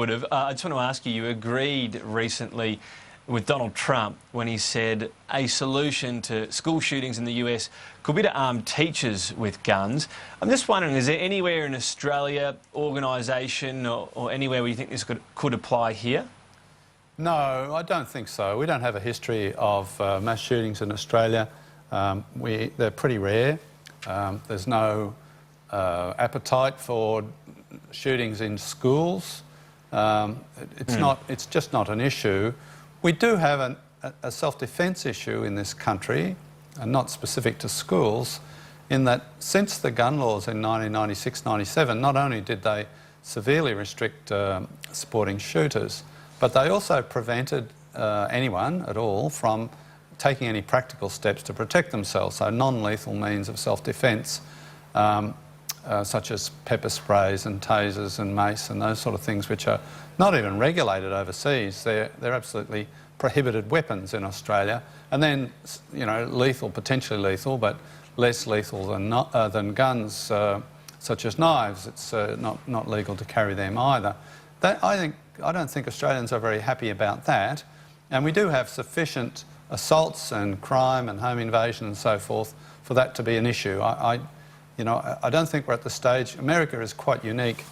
would have. I just want to ask you, you agreed recently with Donald Trump when he said a solution to school shootings in the US could be to arm teachers with guns. I'm just wondering, is there anywhere in Australia, organisation or anywhere where you think this could apply here? No, I don't think so. We don't have a history of mass shootings in Australia. They're pretty rare. There's no appetite for shootings in schools. It's just not an issue. We do have a self-defence issue in this country, and not specific to schools, in that since the gun laws in 1996-97, not only did they severely restrict supporting shooters, but they also prevented anyone at all from taking any practical steps to protect themselves, so non-lethal means of self-defence, such as pepper sprays and tasers and mace and those sort of things, which are not even regulated overseas. They're absolutely prohibited weapons in Australia. And then, you know, lethal, potentially lethal, but less lethal than guns, such as knives. It's not legal to carry them either. I don't think Australians are very happy about that. And we do have sufficient assaults and crime and home invasion and so forth for that to be an issue. I don't think we're at the stage. America is quite unique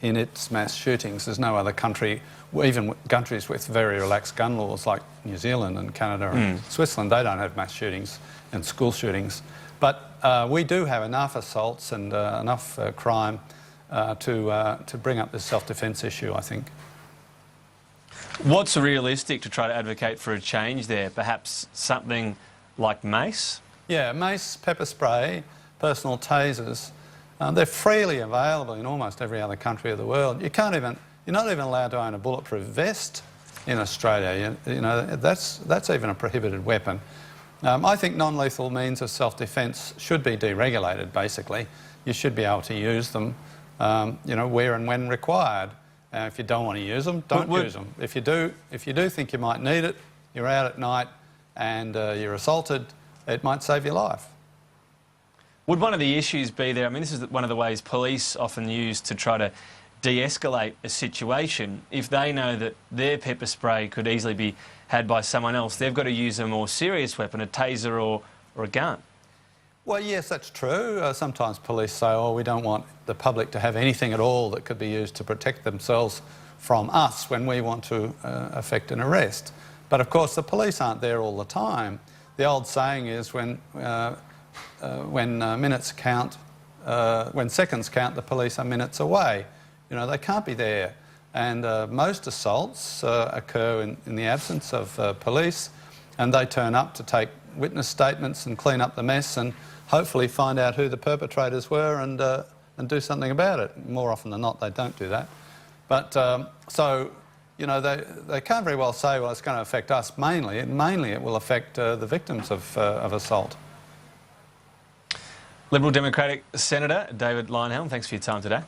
in its mass shootings. There's no other country, even countries with very relaxed gun laws like New Zealand and Canada and Switzerland, they don't have mass shootings and school shootings. But we do have enough assaults and enough crime to bring up this self-defence issue, I think. What's realistic to try to advocate for a change there? Perhaps something like mace? Yeah, mace, pepper spray, personal tasers, they're freely available in almost every other country of the world. You're not even allowed to own a bulletproof vest in Australia. You know, that's even a prohibited weapon. I think non-lethal means of self-defence should be deregulated, basically. You should be able to use them, you know, where and when required. If you don't want to use them, don't use them. If you do think you might need it, you're out at night and you're assaulted, it might save your life. Would one of the issues be there, I mean, this is one of the ways police often use to try to de-escalate a situation. If they know that their pepper spray could easily be had by someone else, they've got to use a more serious weapon, a taser or a gun. Well, yes, that's true. Sometimes police say, oh, we don't want the public to have anything at all that could be used to protect themselves from us when we want to effect an arrest. But of course, the police aren't there all the time. The old saying is when minutes count, when seconds count, the police are minutes away. You know, they can't be there. And most assaults occur in the absence of police, and they turn up to take witness statements and clean up the mess and hopefully find out who the perpetrators were and do something about it. More often than not, they don't do that. But so, you know, they can't very well say, well, it's going to affect us mainly. Mainly it will affect the victims of assault. Liberal Democratic Senator David Leyonhjelm, thanks for your time today.